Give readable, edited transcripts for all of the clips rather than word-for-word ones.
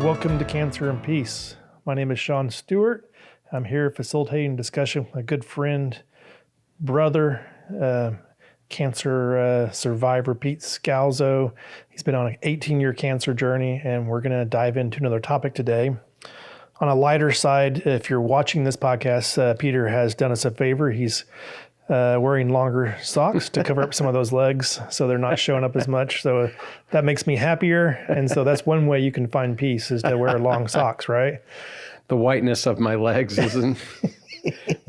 welcome to Cancer and Peace. My name is Stewart. I'm here facilitating discussion with my good friend, brother, cancer survivor Pete Scalzo. He's been on an 18-year cancer journey, and we're going to dive into another topic today. On a lighter side, if you're watching this podcast, Peter has done us a favor. He's wearing longer socks to cover up some of those legs so they're not showing up as much. So that makes me happier. And so that's one way you can find peace, is to wear long socks, right? The whiteness of my legs isn't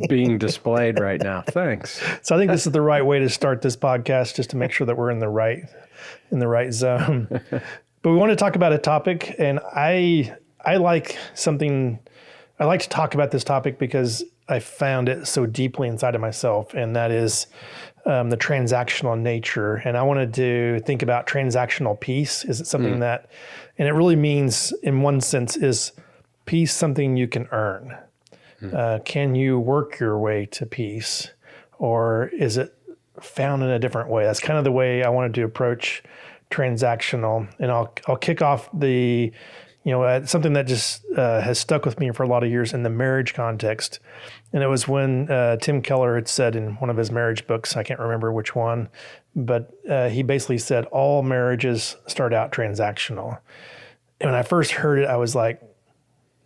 being displayed right now. Thanks. So I think this is the right way to start this podcast, just to make sure that we're in the right zone. But we want to talk about a topic, and I like to talk about this topic because I found it so deeply inside of myself, and that is the transactional nature. And I wanted to think about transactional peace. Is it something that, and it really means, in one sense, is peace something you can earn? Can you work your way to peace, or is it found in a different way? That's kind of the way I wanted to approach transactional. And I'll kick off the, something that just has stuck with me for a lot of years in the marriage context. And it was when Tim Keller had said in one of his marriage books, I can't remember which one, but he basically said all marriages start out transactional. And when I first heard it, I was like,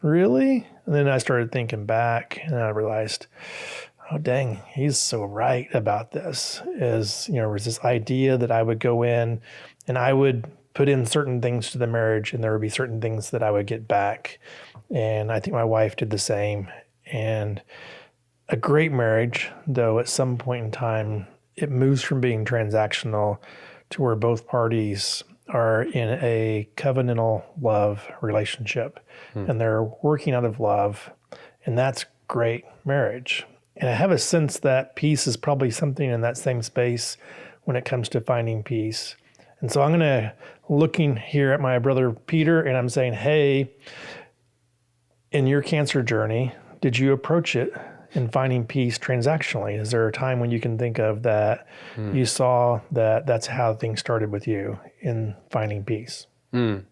really? And then I started thinking back, and I realized, oh, dang, he's so right about this. There was this idea that I would go in and I would put in certain things to the marriage, and there would be certain things that I would get back. And I think my wife did the same. And a great marriage, though, at some point in time, it moves from being transactional to where both parties are in a covenantal love relationship, and they're working out of love, and that's great marriage. And I have a sense that peace is probably something in that same space when it comes to finding peace. And so I'm looking here at my brother Peter, and I'm saying, hey, in your cancer journey, did you approach it in finding peace transactionally? Is there a time when you can think of that you saw that that's how things started with you in finding peace? I'm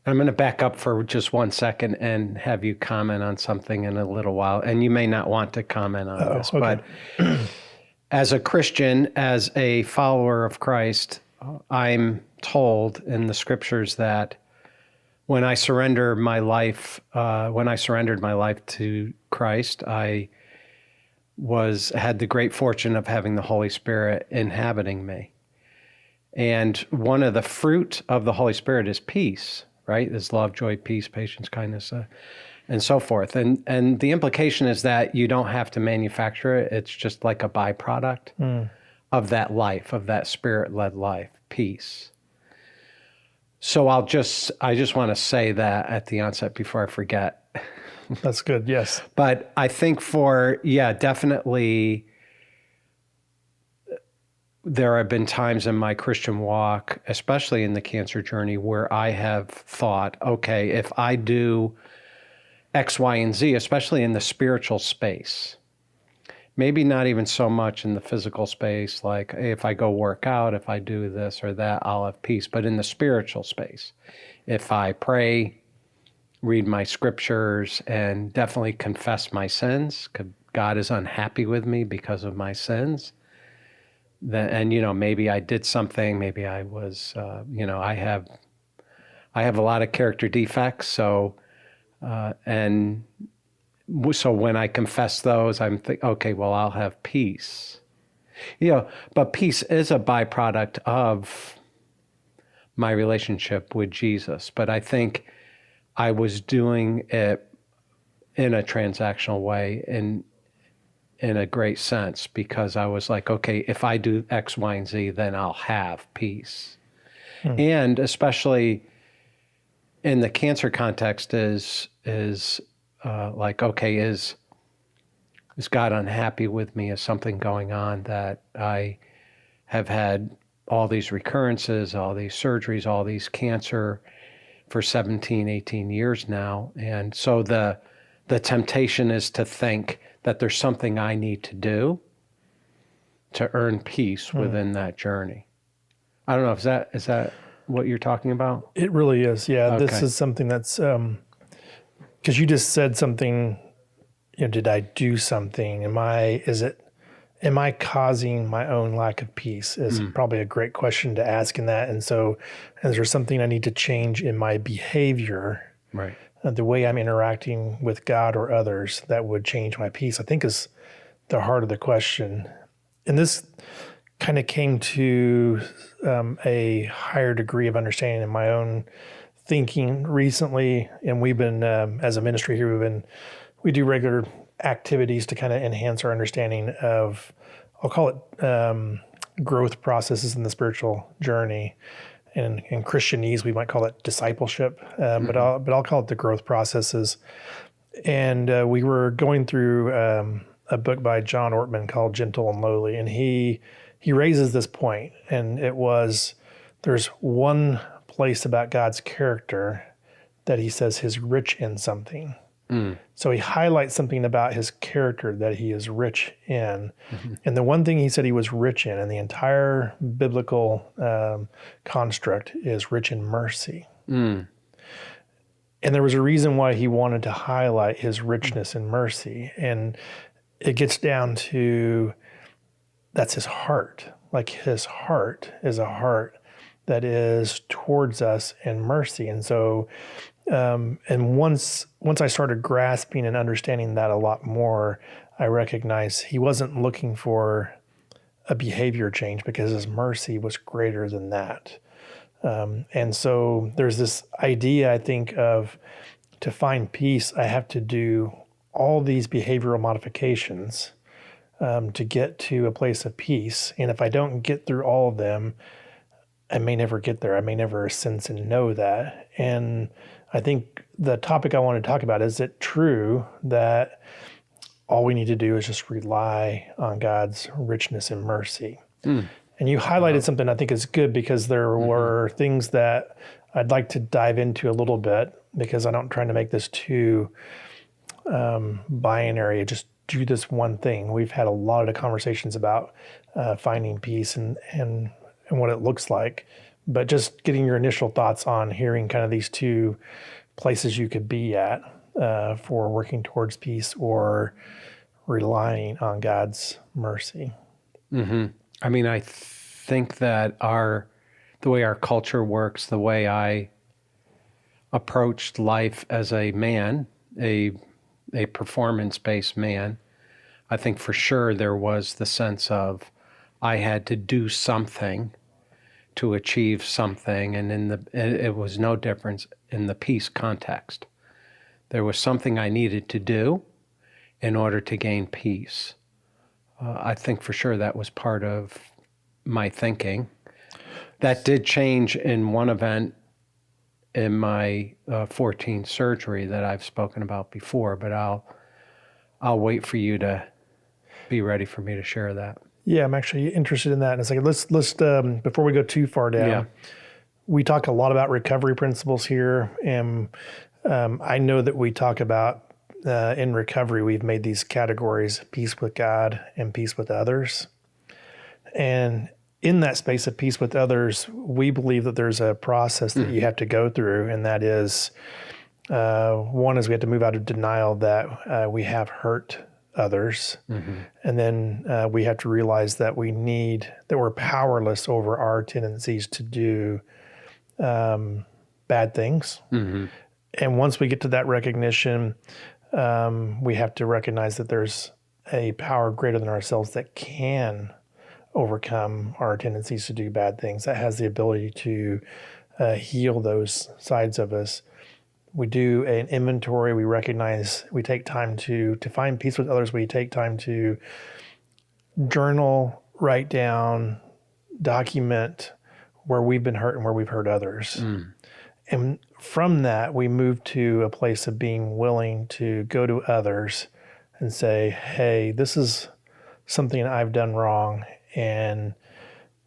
going to back up for just 1 second and have you comment on something in a little while. And you may not want to comment on this, okay. But as a Christian, as a follower of Christ, I'm told in the scriptures that when I surrendered my life to Christ, I had the great fortune of having the Holy Spirit inhabiting me. And one of the fruit of the Holy Spirit is peace, right? Is love, joy, peace, patience, kindness, and so forth. And the implication is that you don't have to manufacture it. It's just like a byproduct of that life, of that Spirit-led life, peace. So I just want to say that at the onset before I forget. That's good, yes. But I think definitely there have been times in my Christian walk, especially in the cancer journey, where I have thought, okay, if I do X, Y, and Z, especially in the spiritual space, maybe not even so much in the physical space, like hey, if I go work out, if I do this or that, I'll have peace. But in the spiritual space, if I pray, read my scriptures, and definitely confess my sins, because God is unhappy with me because of my sins, and maybe I did something, maybe I was, I have a lot of character defects, so when I confess those, I'm thinking, okay, well, I'll have peace. But peace is a byproduct of my relationship with Jesus. But I think I was doing it in a transactional way, in a great sense, because I was like, okay, if I do X, Y, and Z, then I'll have peace. And especially in the cancer context is like, okay, is God unhappy with me? Is something going on that I have had all these recurrences, all these surgeries, all these cancer for 17, 18 years now. And so the temptation is to think that there's something I need to do to earn peace within that journey. I don't know, is that what you're talking about? It really is. Yeah. This Okay. is something that's, because you just said something, did I do something? Am I causing my own lack of peace is probably a great question to ask in that. And so is there something I need to change in my behavior, Right. the way I'm interacting with God or others that would change my peace? I think is the heart of the question. And this kind of came to a higher degree of understanding in my own thinking recently. And we've been, as a ministry here, we do regular activities to kind of enhance our understanding of, I'll call it growth processes in the spiritual journey. And in Christianese, we might call it discipleship, but I'll call it the growth processes. And we were going through a book by John Ortman called Gentle and Lowly, and he raises this point, and it was there's one place about God's character that he says he's rich in something. So he highlights something about his character that he is rich in. And the one thing he said he was rich in the entire biblical construct is rich in mercy. And there was a reason why he wanted to highlight his richness in mercy. And it gets down to that's his heart. Like his heart is a heart that is towards us in mercy. And so and once I started grasping and understanding that a lot more, I recognized he wasn't looking for a behavior change because his mercy was greater than that. And so there's this idea, I think, of to find peace, I have to do all these behavioral modifications to get to a place of peace. And if I don't get through all of them, I may never get there. I may never sense and know that. And I think the topic I want to talk about, is it true that all we need to do is just rely on God's richness and mercy? And you highlighted something I think is good, because there were things that I'd like to dive into a little bit, because I don't try to make this too binary, just do this one thing. We've had a lot of conversations about finding peace and what it looks like, but just getting your initial thoughts on hearing kind of these two places you could be at for working towards peace or relying on God's mercy. I mean, I think that the way our culture works, the way I approached life as a man, a performance-based man, I think for sure there was the sense of I had to do something to achieve something, and it was no difference in the peace context. There was something I needed to do in order to gain peace. I think for sure that was part of my thinking. That did change in one event in my 14 surgery that I've spoken about before, but I'll wait for you to be ready for me to share that. Yeah, I'm actually interested in that in a second. Let's before we go too far down, we talk a lot about recovery principles here, and I know that we talk about in recovery, we've made these categories: peace with God and peace with others. And in that space of peace with others, we believe that there's a process that you have to go through, and that is, one is we have to move out of denial that we have hurt others. And then we have to realize that we're powerless over our tendencies to do bad things. And once we get to that recognition, we have to recognize that there's a power greater than ourselves that can overcome our tendencies to do bad things, that has the ability to heal those sides of us. We do an inventory. We recognize, we take time to find peace with others. We take time to journal, write down, document where we've been hurt and where we've hurt others. And from that, we move to a place of being willing to go to others and say, hey, this is something I've done wrong, and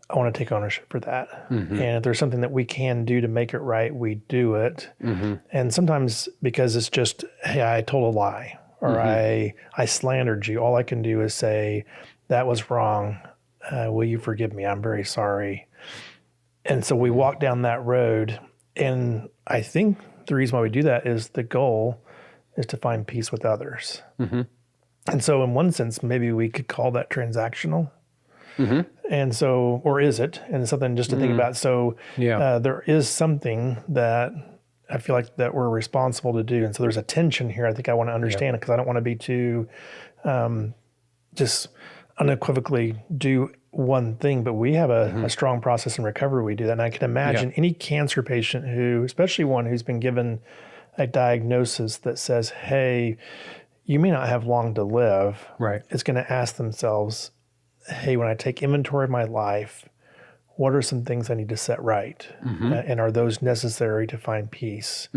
I want to take ownership for that. And if there's something that we can do to make it right, we do it. And sometimes because it's just, hey, I told a lie, or I slandered you, all I can do is say, that was wrong. Will you forgive me? I'm very sorry. And so we walk down that road. And I think the reason why we do that is the goal is to find peace with others. And so in one sense, maybe we could call that transactional. And so, or is it? And it's something just to think about. So there is something that I feel like that we're responsible to do. And so there's a tension here I think I want to understand because I don't want to be too just unequivocally do one thing, but we have a strong process in recovery. We do that. And I can imagine any cancer patient who, especially one who's been given a diagnosis that says, hey, you may not have long to live. Right. Is going to ask themselves, hey, when I take inventory of my life, what are some things I need to set right? And are those necessary to find peace?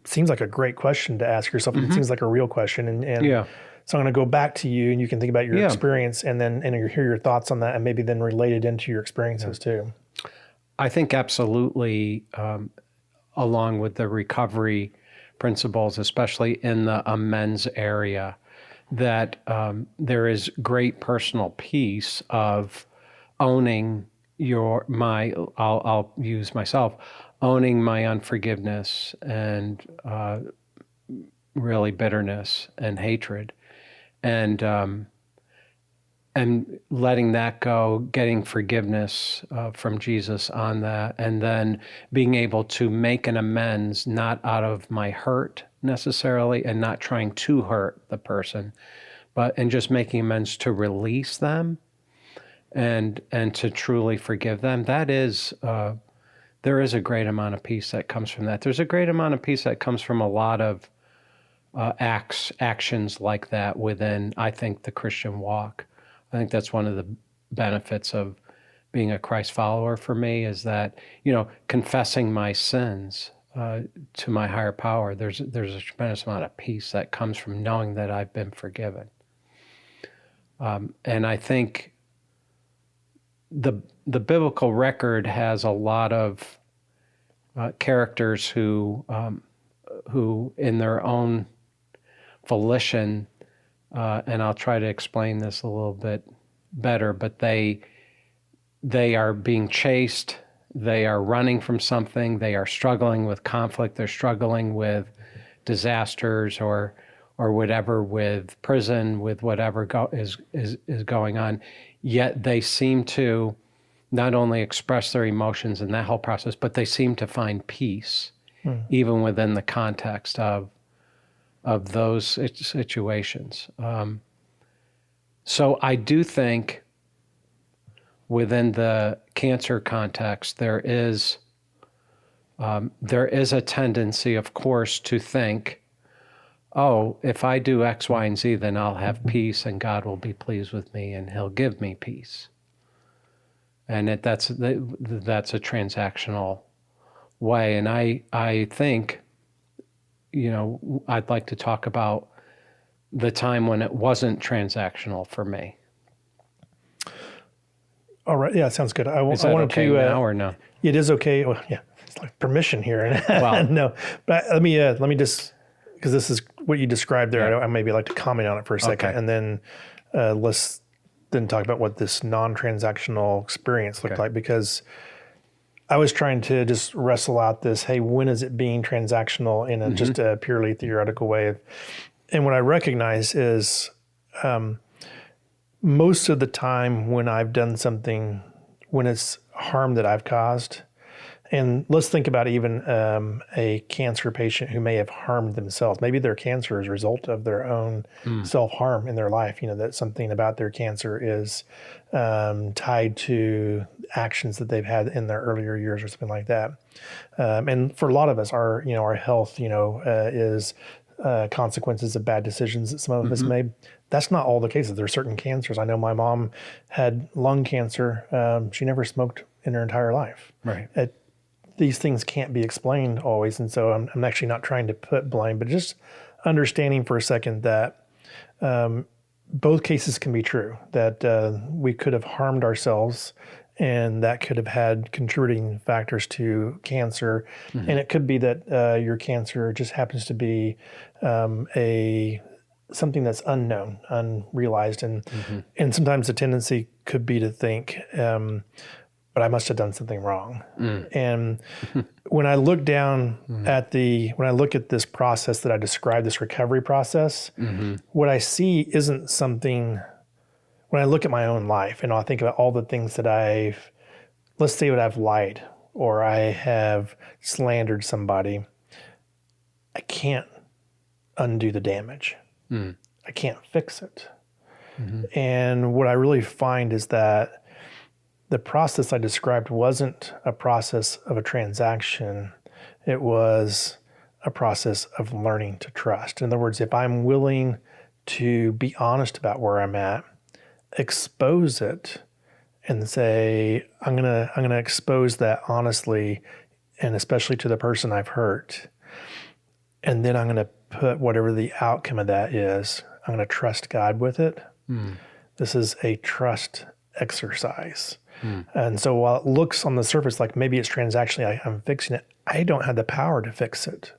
Seems like a great question to ask yourself. It seems like a real question. And so I'm going to go back to you and you can think about your experience and then hear your thoughts on that and maybe then relate it into your experiences too. I think absolutely, along with the recovery principles, especially in the amends area, that there is great personal peace of owning I'll use myself, owning my unforgiveness and really bitterness and hatred, and letting that go, getting forgiveness from Jesus on that, and then being able to make an amends, not out of my hurt necessarily, and not trying to hurt the person, and just making amends to release them and to truly forgive them. That is, there is a great amount of peace that comes from that. There's a great amount of peace that comes from a lot of actions like that within, I think, the Christian walk. I think that's one of the benefits of being a Christ follower for me is that, confessing my sins to my higher power, there's a tremendous amount of peace that comes from knowing that I've been forgiven. And I think the biblical record has a lot of characters who in their own volition, and I'll try to explain this a little bit better, but they are being chased, they are running from something, they are struggling with conflict, they're struggling with disasters or whatever, with prison, with whatever is going on, yet they seem to not only express their emotions in that whole process, but they seem to find peace even within the context of those situations. So I do think within the cancer context, there is a tendency, of course, to think, oh, if I do X, Y, and Z, then I'll have peace and God will be pleased with me and he'll give me peace. And that's a transactional way. And I think, I'd like to talk about the time when it wasn't transactional for me. All right. Yeah, sounds good. Is that okay now or no? It is okay. Well, yeah, it's like permission here. Well, no, but let me just, because this is what you described there. I maybe like to comment on it for a second, and then let's then talk about what this non-transactional experience looked like, because I was trying to just wrestle out this, hey, when is it being transactional in just a purely theoretical way? And what I recognize is most of the time when I've done something, when it's harm that I've caused, and let's think about even a cancer patient who may have harmed themselves. Maybe their cancer is a result of their own self-harm in their life. That something about their cancer is tied to actions that they've had in their earlier years or something like that. And for a lot of us, our health, is consequences of bad decisions that some of us made. That's not all the cases. There are certain cancers. I know my mom had lung cancer. She never smoked in her entire life. Right. These things can't be explained always. And so I'm actually not trying to put blame, but just understanding for a second that both cases can be true, that we could have harmed ourselves and that could have had contributing factors to cancer. And it could be that your cancer just happens to be something that's unknown, unrealized. And sometimes the tendency could be to think, but I must have done something wrong. And when I look down when I look at this process that I described, this recovery process, what I see isn't something, when I look at my own life and I think about all the things that let's say I've lied or I have slandered somebody, I can't undo the damage. I can't fix it. And what I really find is that the process I described wasn't a process of a transaction. It was a process of learning to trust. In other words, if I'm willing to be honest about where I'm at, expose it, and say, I'm gonna expose that honestly, and especially to the person I've hurt. And then I'm gonna put whatever the outcome of that is, I'm gonna trust God with it. This is a trust exercise. And so while it looks on the surface like maybe it's transactionally, I'm fixing it, I don't have the power to fix it.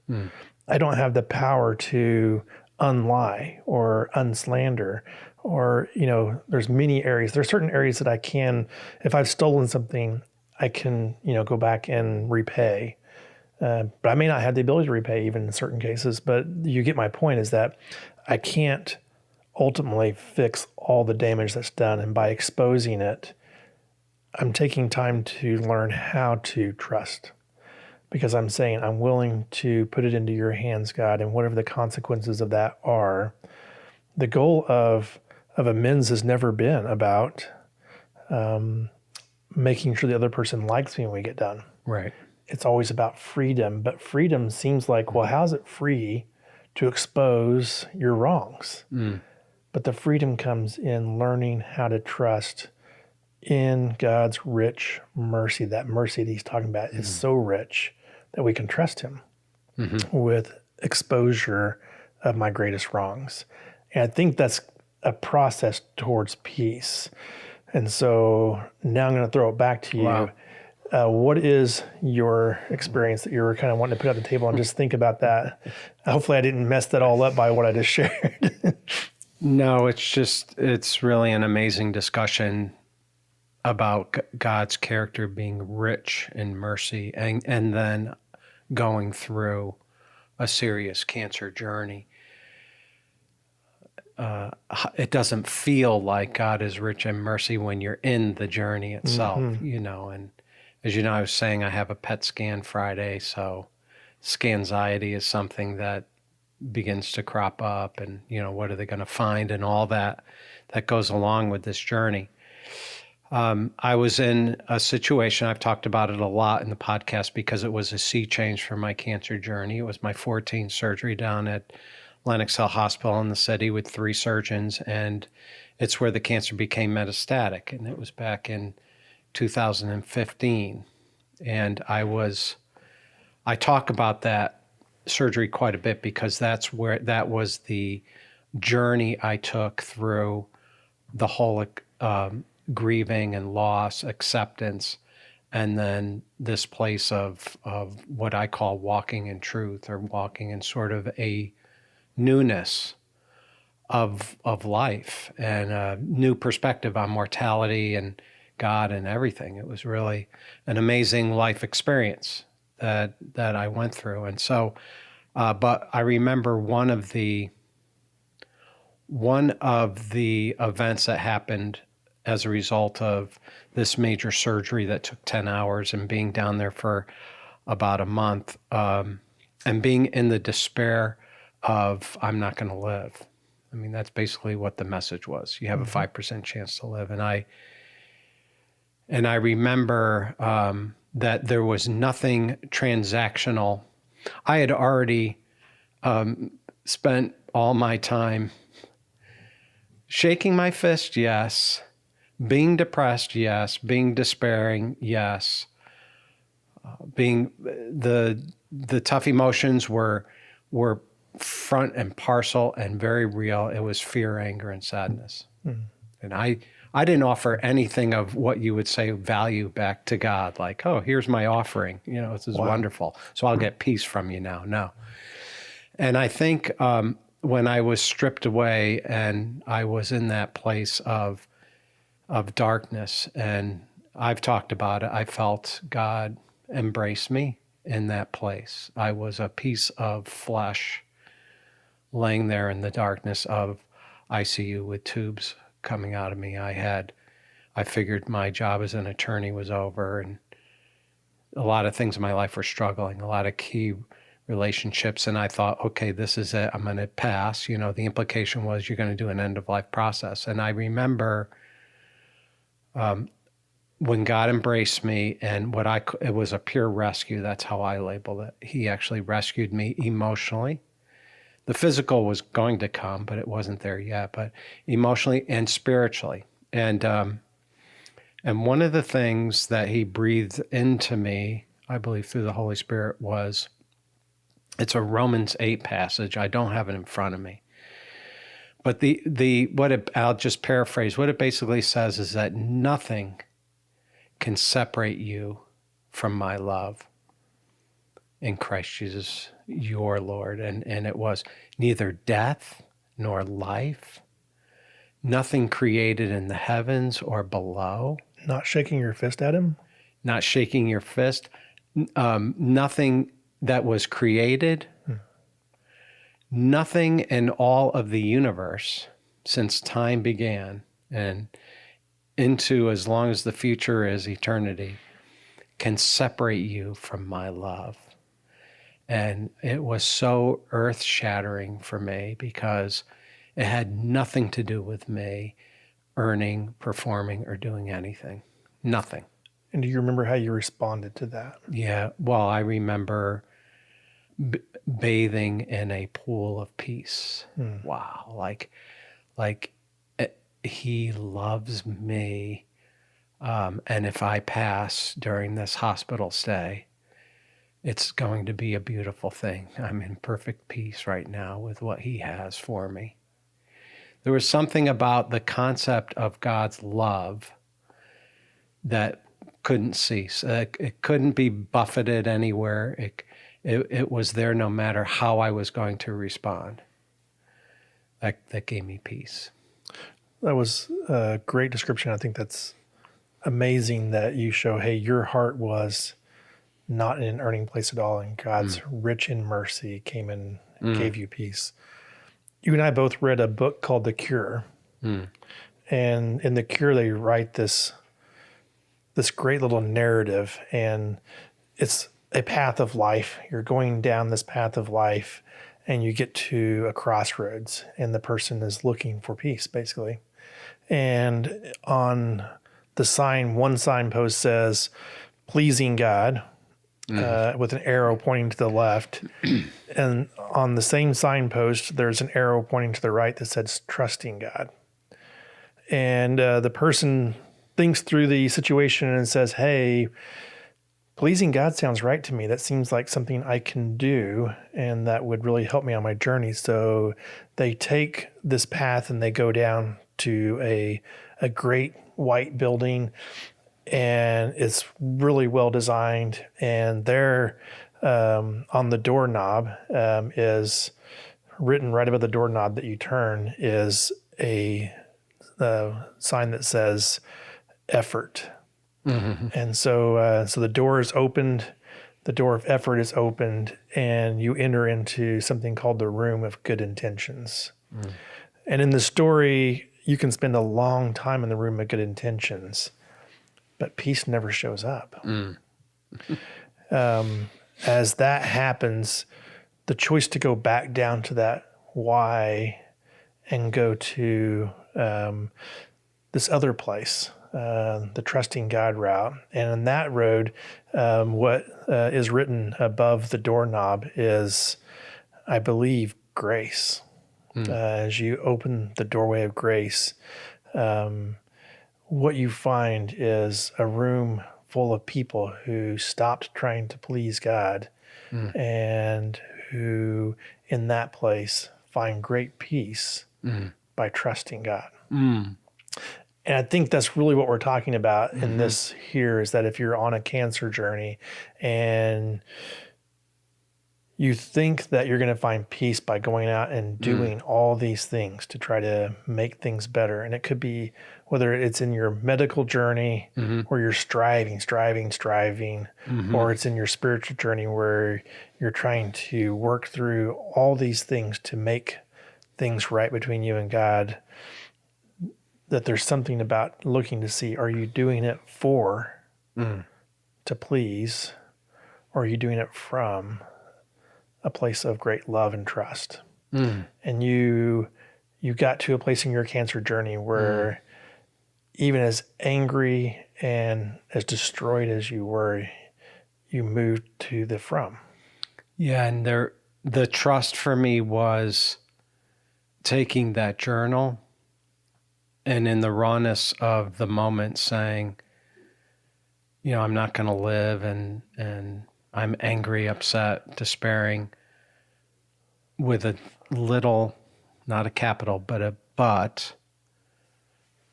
I don't have the power to unlie or unslander or, there's many areas. There's certain areas that I can, if I've stolen something, I can, go back and repay. But I may not have the ability to repay even in certain cases. But you get my point is that I can't ultimately fix all the damage that's done. And by exposing it, I'm taking time to learn how to trust, because I'm saying I'm willing to put it into your hands, God, and whatever the consequences of that are. The goal of amends has never been about making sure the other person likes me when we get done. Right. It's always about freedom, but freedom seems like, well, how's it free to expose your wrongs? But the freedom comes in learning how to trust in God's rich mercy. That mercy that he's talking about is so rich that we can trust him with exposure of my greatest wrongs. And I think that's a process towards peace. And so now I'm going to throw it back to you. Wow. What is your experience that you're kind of wanting to put on the table, and just think about that? Hopefully I didn't mess that all up by what I just shared. No, it's really an amazing discussion about God's character being rich in mercy and then going through a serious cancer journey. It doesn't feel like God is rich in mercy when you're in the journey itself, and as you know, I was saying I have a PET scan Friday, so scanxiety is something that begins to crop up, and, what are they going to find and all that goes along with this journey. I was in a situation, I've talked about it a lot in the podcast because it was a sea change for my cancer journey. It was my 14th surgery down at Lenox Hill Hospital in the city with 3 surgeons, and it's where the cancer became metastatic. And it was back in 2015. And I talk about that surgery quite a bit because that was the journey I took through the whole grieving and loss, acceptance, and then this place of what I call walking in truth, or walking in sort of a newness of life and a new perspective on mortality and God and everything. It was really an amazing life experience that I went through. And so, but I remember one of the events that happened as a result of this major surgery that took 10 hours and being down there for about a month, and being in the despair of, I'm not going to live. I mean, that's basically what the message was. You have a 5% chance to live. And I remember that there was nothing transactional. I had already spent all my time shaking my fist, yes. Being depressed, yes. Being despairing, yes. Being the tough emotions were front and parcel and very real. It was fear, anger, and sadness. And I didn't offer anything of what you would say value back to God, like, oh, here's my offering. This is wonderful. So I'll get peace from you now. No. And I think when I was stripped away and I was in that place of darkness and I've talked about it. I felt God embrace me in that place. I was a piece of flesh laying there in the darkness of ICU with tubes coming out of me. I figured my job as an attorney was over, and a lot of things in my life were struggling, a lot of key relationships. And I thought, okay, this is it. I'm going to pass. You know, the implication was you're going to do an end of life process. And I remember when God embraced me, and it was a pure rescue. That's how I labeled it. He actually rescued me emotionally. The physical was going to come, but it wasn't there yet, but emotionally and spiritually. And one of the things that he breathed into me, I believe through the Holy Spirit, was, it's a Romans 8 passage. I don't have it in front of me. But I'll just paraphrase. What it basically says is that nothing can separate you from my love in Christ Jesus, your Lord. And it was neither death nor life, nothing created in the heavens or below. Not shaking your fist at him? Not shaking your fist. Nothing that was created, nothing in all of the universe since time began and into as long as the future is eternity can separate you from my love. And it was so earth-shattering for me because it had nothing to do with me earning, performing, or doing anything. Nothing. And do you remember how you responded to that? Yeah. Well, I remember bathing in a pool of peace. Wow. He loves me. And if I pass during this hospital stay, it's going to be a beautiful thing. I'm in perfect peace right now with what he has for me. There was something about the concept of God's love that couldn't cease. It couldn't be buffeted anywhere. It was there no matter how I was going to respond. That gave me peace. That was a great description. I think that's amazing that you show, hey, your heart was not in an earning place at all, and God's rich in mercy came in and gave you peace. You and I both read a book called The Cure. And in The Cure, they write this great little narrative, and it's a path of life. You're going down this path of life, and you get to a crossroads, and the person is looking for peace, basically. And on the sign, one signpost says, pleasing God, with an arrow pointing to the left. And on the same signpost, there's an arrow pointing to the right that says trusting God. And the person thinks through the situation and says, hey, pleasing God sounds right to me. That seems like something I can do, and that would really help me on my journey. So they take this path and they go down to a great white building, and it's really well designed. And there on the doorknob is written right above the doorknob that you turn is a sign that says effort. And so the door is opened, the door of effort is opened, and you enter into something called the room of good intentions. And in the story, you can spend a long time in the room of good intentions, but peace never shows up. As that happens, the choice to go back down to that why and go to this other place, the trusting God route. And in that road, what is written above the doorknob is, I believe, grace. As you open the doorway of grace, what you find is a room full of people who stopped trying to please God and who, in that place, find great peace by trusting God. And I think that's really what we're talking about in this here, is that if you're on a cancer journey and you think that you're going to find peace by going out and doing all these things to try to make things better. And it could be whether it's in your medical journey where you're striving, or it's in your spiritual journey where you're trying to work through all these things to make things right between you and God, that there's something about looking to see, are you doing it to please, or are you doing it from a place of great love and trust? And you got to a place in your cancer journey where even as angry and as destroyed as you were, you moved to the from. Yeah, and the trust for me was taking that journal and in the rawness of the moment saying, I'm not going to live and I'm angry, upset, despairing, with a little, not a capital, but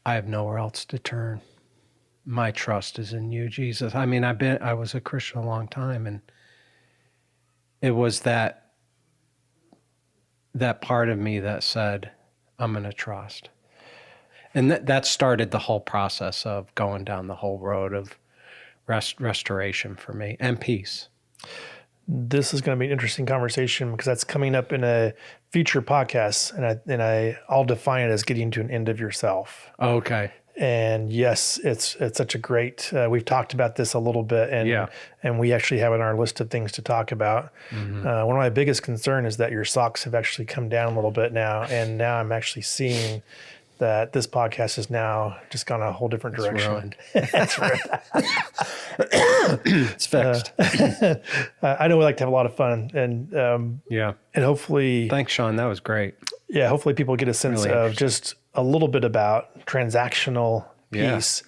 I have nowhere else to turn. My trust is in you, Jesus. I mean, I was a Christian a long time, and it was that part of me that said, I'm going to trust. And that started the whole process of going down the whole road of restoration for me and peace. This is going to be an interesting conversation because that's coming up in a future podcast, and I'll define it as getting to an end of yourself. Okay. And yes, it's such a great. We've talked about this a little bit, and we actually have it on our list of things to talk about. One of my biggest concern is that your socks have actually come down a little bit now, and now I'm actually seeing that this podcast is now just gone a whole different direction. It's ruined. It's fixed. I know we like to have a lot of fun, and and hopefully, thanks, Sean. That was great. Yeah, hopefully people get a sense of just a little bit about transactional peace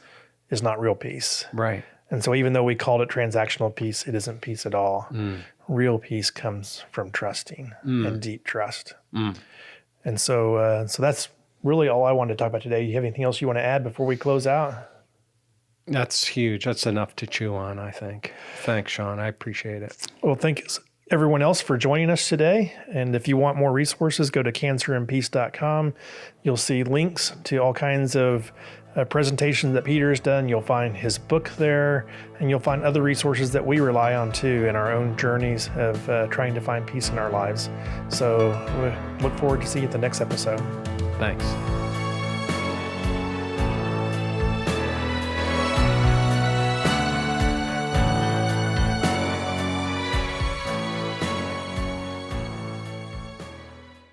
is not real peace. Right. And so even though we called it transactional peace, it isn't peace at all. Real peace comes from trusting and deep trust. And so that's really all I wanted to talk about today. You have anything else you want to add before we close out? That's huge. That's enough to chew on, I think. Thanks, Sean. I appreciate it. Well, thanks everyone else for joining us today. And if you want more resources, go to cancerandpeace.com. You'll see links to all kinds of presentations that Peter has done. You'll find his book there, and you'll find other resources that we rely on too in our own journeys of trying to find peace in our lives. So we look forward to seeing you at the next episode. Thanks.